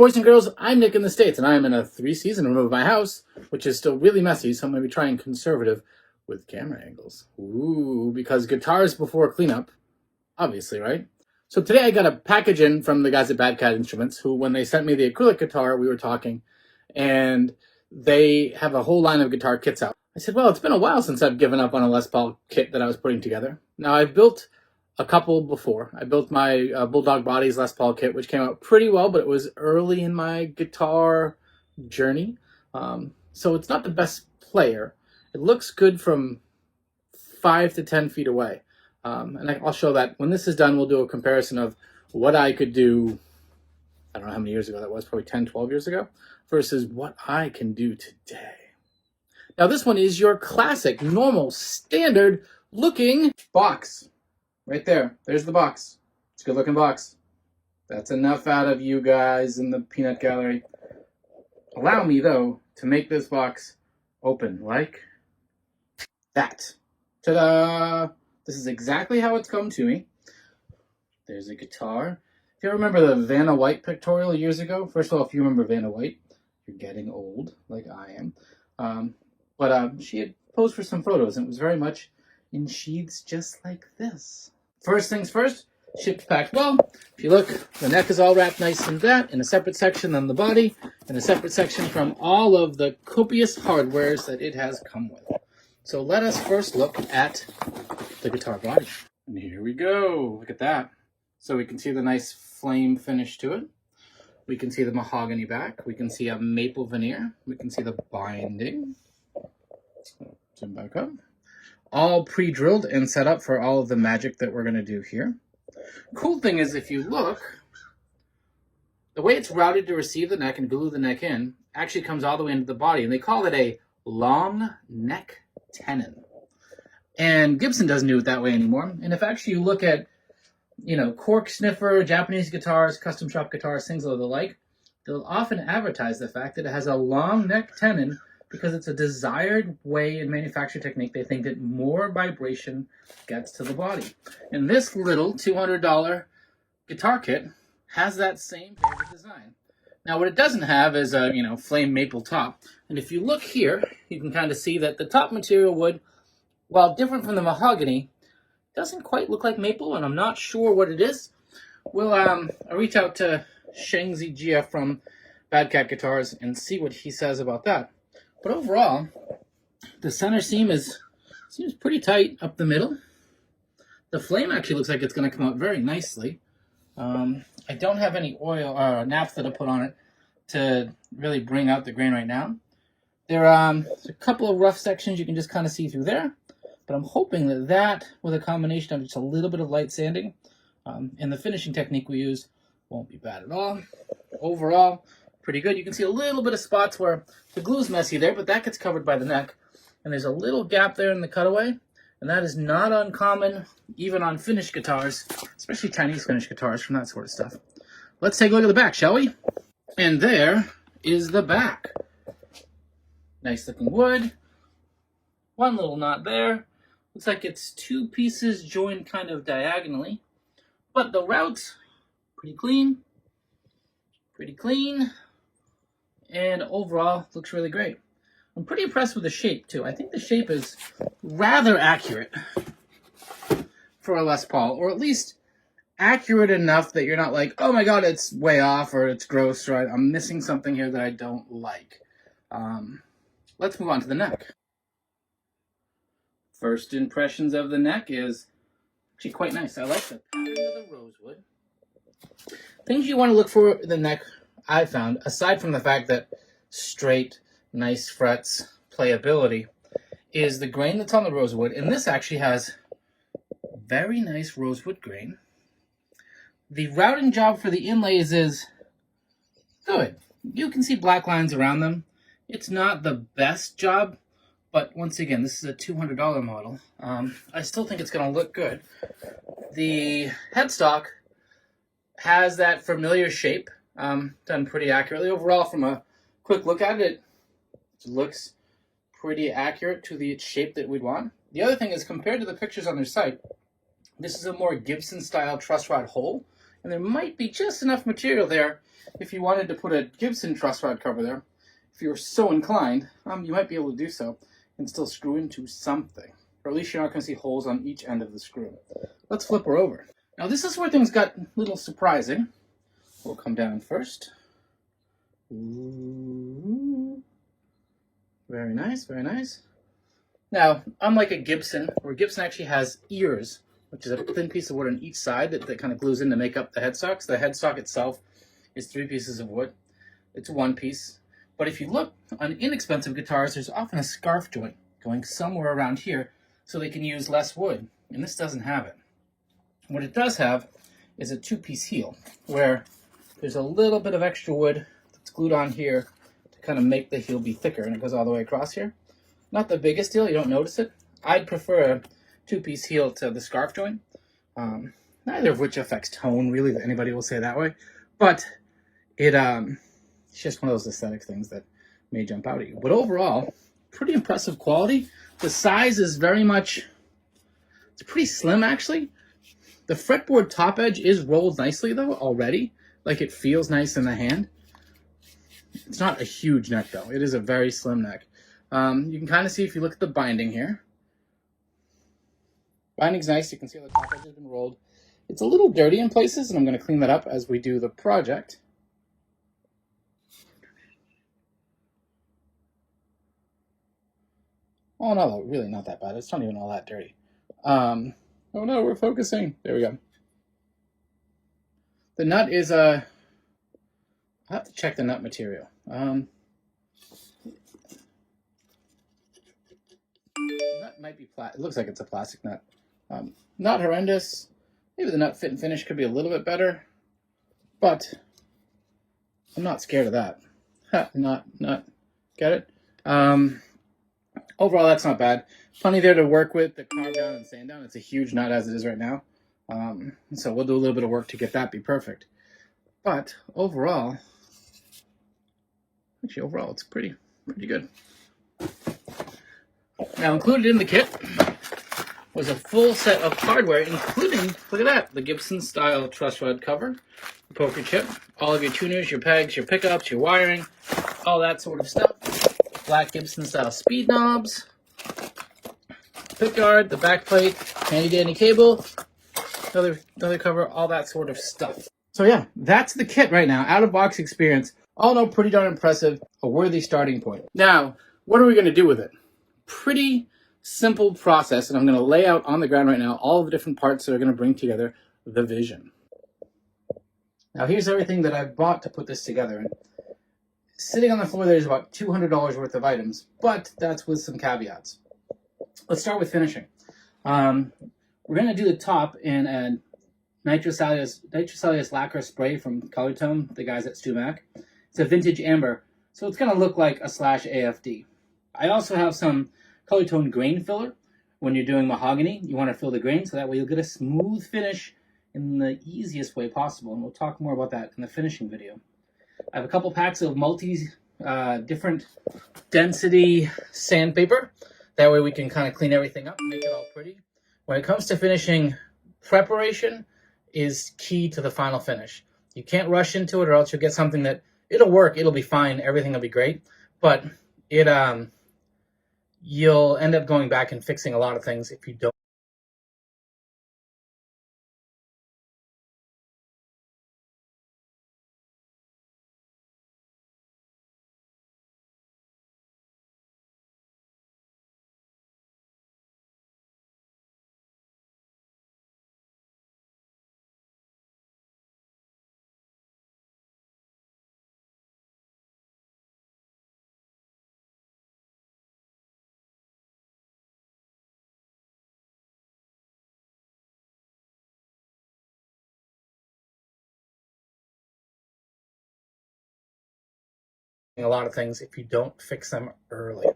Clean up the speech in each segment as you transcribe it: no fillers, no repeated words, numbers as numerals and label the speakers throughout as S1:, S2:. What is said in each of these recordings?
S1: Boys and girls, I'm Nick in the States, and I am in a 3-season room of my house, which is still really messy, so I'm going to be trying conservative with camera angles. Ooh, because guitars before cleanup, obviously, right? So today I got a package in from the guys at Bad Cat Instruments, who, when they sent me the acrylic guitar, we were talking, and they have a whole line of guitar kits out. I said, well, it's been a while since I've given up on a Les Paul kit that I was putting together. Now, I've built a couple before. I built my Bulldog Bodies Les Paul kit, which came out pretty well, but it was early in my guitar journey. So it's not the best player. It looks good from 5 to 10 feet away. And I'll show that. When this is done, we'll do a comparison of what I could do, I don't know how many years ago that was, probably 10, 12 years ago, versus what I can do today. Now, this one is your classic, normal, standard looking box. Right there. There's the box. It's a good looking box. That's enough out of you guys in the peanut gallery. Allow me, though, to make this box open like that. Ta-da! This is exactly how it's come to me. There's a guitar. If you remember the Vanna White pictorial years ago, first of all, if you remember Vanna White, you're getting old, like I am. But she had posed for some photos, and it was very much in sheaths just like this. First things first, shipped packed well. If you look, the neck is all wrapped nice in that, in a separate section than the body, and a separate section from all of the copious hardwares that it has come with. So let us first look at the guitar body. And here we go. Look at that. So we can see the nice flame finish to it. We can see the mahogany back. We can see a maple veneer. We can see the binding. Zoom back up. All pre-drilled and set up for all of the magic that we're going to do here. Cool thing is, if you look, the way it's routed to receive the neck and glue the neck in actually comes all the way into the body, and they call it a long neck tenon. And Gibson doesn't do it that way anymore. And if actually you look at, cork sniffer, Japanese guitars, custom shop guitars, things of the like, they'll often advertise the fact that it has a long neck tenon because it's a desired way in manufacture technique. They think that more vibration gets to the body. And this little $200 guitar kit has that same favorite design. Now, what it doesn't have is a, flame maple top. And if you look here, you can kind of see that the top material wood, while different from the mahogany, doesn't quite look like maple, and I'm not sure what it is. I'll reach out to Shengzi Jia from Bad Cat Guitars and see what he says about that. But overall, the center seam seems pretty tight up the middle. The flame actually looks like it's going to come out very nicely. I don't have any oil or naphtha to put on it to really bring out the grain right now. There's a couple of rough sections you can just kind of see through there. But I'm hoping that with a combination of just a little bit of light sanding and the finishing technique we use won't be bad at all. Overall, pretty good. You can see a little bit of spots where the glue's messy there, but that gets covered by the neck. And there's a little gap there in the cutaway, and that is not uncommon even on finished guitars, especially Chinese finished guitars from that sort of stuff. Let's take a look at the back, shall we? And there is the back. Nice looking wood. One little knot there. Looks like it's 2 pieces joined kind of diagonally, but the route's pretty clean. Pretty clean. And overall, looks really great. I'm pretty impressed with the shape, too. I think the shape is rather accurate for a Les Paul, or at least accurate enough that you're not like, oh my god, it's way off, or it's gross, or I'm missing something here that I don't like. Let's move on to the neck. First impressions of the neck is actually quite nice. I like the pattern of the rosewood. Things you want to look for in the neck, I found, aside from the fact that straight, nice frets, playability, is the grain that's on the rosewood. And this actually has very nice rosewood grain. The routing job for the inlays is good. You can see black lines around them. It's not the best job, but once again, this is a $200 model. I still think it's going to look good. The headstock has that familiar shape, done pretty accurately. Overall, from a quick look at it, it looks pretty accurate to the shape that we'd want. The other thing is, compared to the pictures on their site, this is a more Gibson-style truss rod hole And there might be just enough material there if you wanted to put a Gibson truss rod cover there. If you were so inclined, you might be able to do so and still screw into something. Or at least you're not going to see holes on each end of the screw. Let's flip her over. Now this is where things got a little surprising. We'll come down first. Ooh. Very nice, very nice. Now, unlike a Gibson, where Gibson actually has ears, which is a thin piece of wood on each side that kind of glues in to make up the headstocks. The headstock itself is 3 pieces of wood. It's one piece. But if you look on inexpensive guitars, there's often a scarf joint going somewhere around here so they can use less wood. And this doesn't have it. What it does have is a 2-piece heel where there's a little bit of extra wood that's glued on here to kind of make the heel be thicker, and it goes all the way across here. Not the biggest deal, you don't notice it. I'd prefer a 2-piece heel to the scarf joint. Neither of which affects tone, really, that anybody will say that way. But it's just one of those aesthetic things that may jump out at you. But overall, pretty impressive quality. The size is very much, it's pretty slim actually. The fretboard top edge is rolled nicely though already. Like it feels nice in the hand. It's not a huge neck though. It is a very slim neck. You can kind of see if you look at the binding here. Binding's nice. You can see how the top edge has been rolled. It's a little dirty in places, and I'm going to clean that up as we do the project. Oh no, really not that bad. It's not even all that dirty. Oh no, we're focusing. There we go. The nut is I'll have to check the nut material. The nut might be it looks like it's a plastic nut. Not horrendous. Maybe the nut fit and finish could be a little bit better, but I'm not scared of that. Not get it? Overall, that's not bad. Plenty there to work with, to carve down and sand down. It's a huge nut as it is right now. So we'll do a little bit of work to get that be perfect. But overall, it's pretty good. Now, included in the kit was a full set of hardware, including, look at that, the Gibson style truss rod cover, the poker chip, all of your tuners, your pegs, your pickups, your wiring, all that sort of stuff. Black Gibson style speed knobs, pickguard, the back plate, handy dandy cable, another cover, all that sort of stuff. So yeah, that's the kit right now. Out of box experience. All in all, pretty darn impressive. A worthy starting point. Now, what are we going to do with it? Pretty simple process, and I'm going to lay out on the ground right now all the different parts that are going to bring together the vision. Now here's everything that I've bought to put this together. And sitting on the floor there's about $200 worth of items, but that's with some caveats. Let's start with finishing. We're going to do the top in a nitrocellulose lacquer spray from Colortone, the guys at StuMac. It's a vintage amber, so it's going to look like a slash AFD. I also have some Colortone grain filler. When you're doing mahogany, you want to fill the grain so that way you'll get a smooth finish in the easiest way possible, and we'll talk more about that in the finishing video. I have a couple packs of different density sandpaper. That way we can kind of clean everything up and make it all pretty. When it comes to finishing, preparation is key to the final finish. You can't rush into it or else you'll get something that, it'll work, it'll be fine, everything will be great, but you'll end up going back and fixing a lot of things if you don't. A lot of things if you don't fix them early.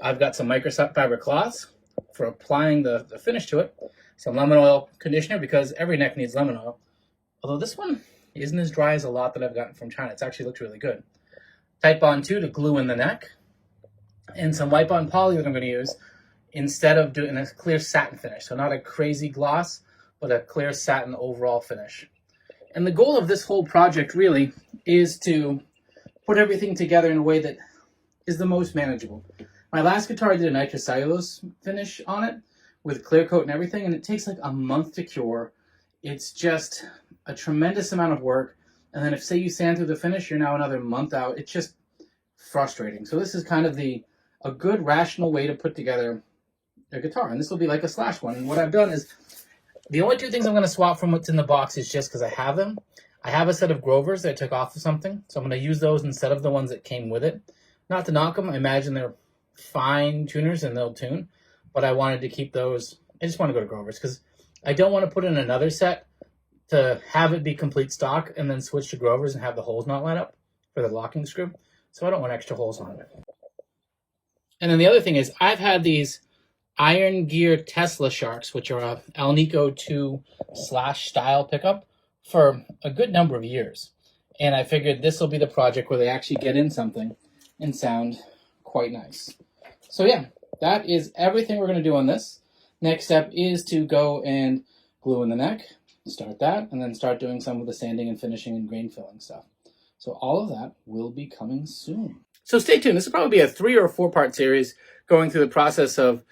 S1: I've got some microfiber cloths for applying the finish to it. Some lemon oil conditioner because every neck needs lemon oil. Although this one isn't as dry as a lot that I've gotten from China. It's actually looked really good. Titebond 2 to glue in the neck. And some wipe-on poly that I'm going to use instead of doing a clear satin finish. So not a crazy gloss, but a clear satin overall finish. And the goal of this whole project really is to put everything together in a way that is the most manageable. My last guitar, I did a nitrocellulose finish on it with clear coat and everything, and it takes like a month to cure. It's just a tremendous amount of work. And then if, say, you sand through the finish, you're now another month out. It's just frustrating. So this is kind of a good, rational way to put together a guitar. And this will be like a slash one. And what I've done is, the only two things I'm going to swap from what's in the box is just because I have them. I have a set of Grovers that I took off of something, so I'm going to use those instead of the ones that came with it. Not to knock them. I imagine they're fine tuners and they'll tune, but I wanted to keep those. I just want to go to Grovers because I don't want to put in another set to have it be complete stock and then switch to Grovers and have the holes not line up for the locking screw. So I don't want extra holes on it. And then the other thing is, I've had these Iron Gear Tesla Sharks, which are a Alnico 2 slash style pickup, for a good number of years. And I figured this will be the project where they actually get in something and sound quite nice. So yeah, that is everything we're going to do on this. Next step is to go and glue in the neck, start that, and then start doing some of the sanding and finishing and grain filling stuff. So all of that will be coming soon. So stay tuned. This will probably be a 3 or 4 part series going through the process of,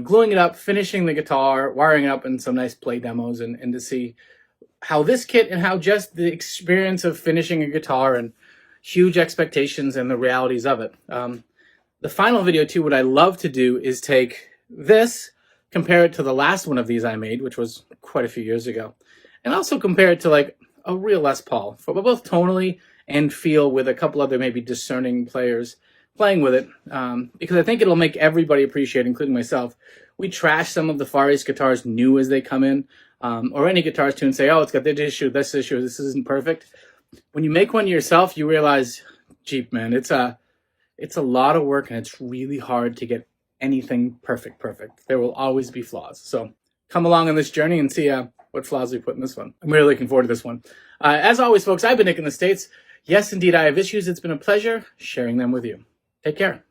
S1: gluing it up, finishing the guitar, wiring it up, and some nice play demos, and to see how this kit and how just the experience of finishing a guitar and huge expectations and the realities of it. The final video too, what I love to do is take this, compare it to the last one of these I made, which was quite a few years ago, and also compare it to like a real Les Paul, for both tonally and feel, with a couple other maybe discerning players playing with it, because I think it'll make everybody appreciate, including myself. We trash some of the Far East guitars new as they come in, or any guitars too, and say, oh, it's got this issue, this isn't perfect. When you make one yourself, you realize, Jeep, man, it's a lot of work, and it's really hard to get anything perfect. There will always be flaws. So come along on this journey and see what flaws we put in this one. I'm really looking forward to this one. As always, folks, I've been Nick in the States. Yes, indeed, I have issues. It's been a pleasure sharing them with you. Take care.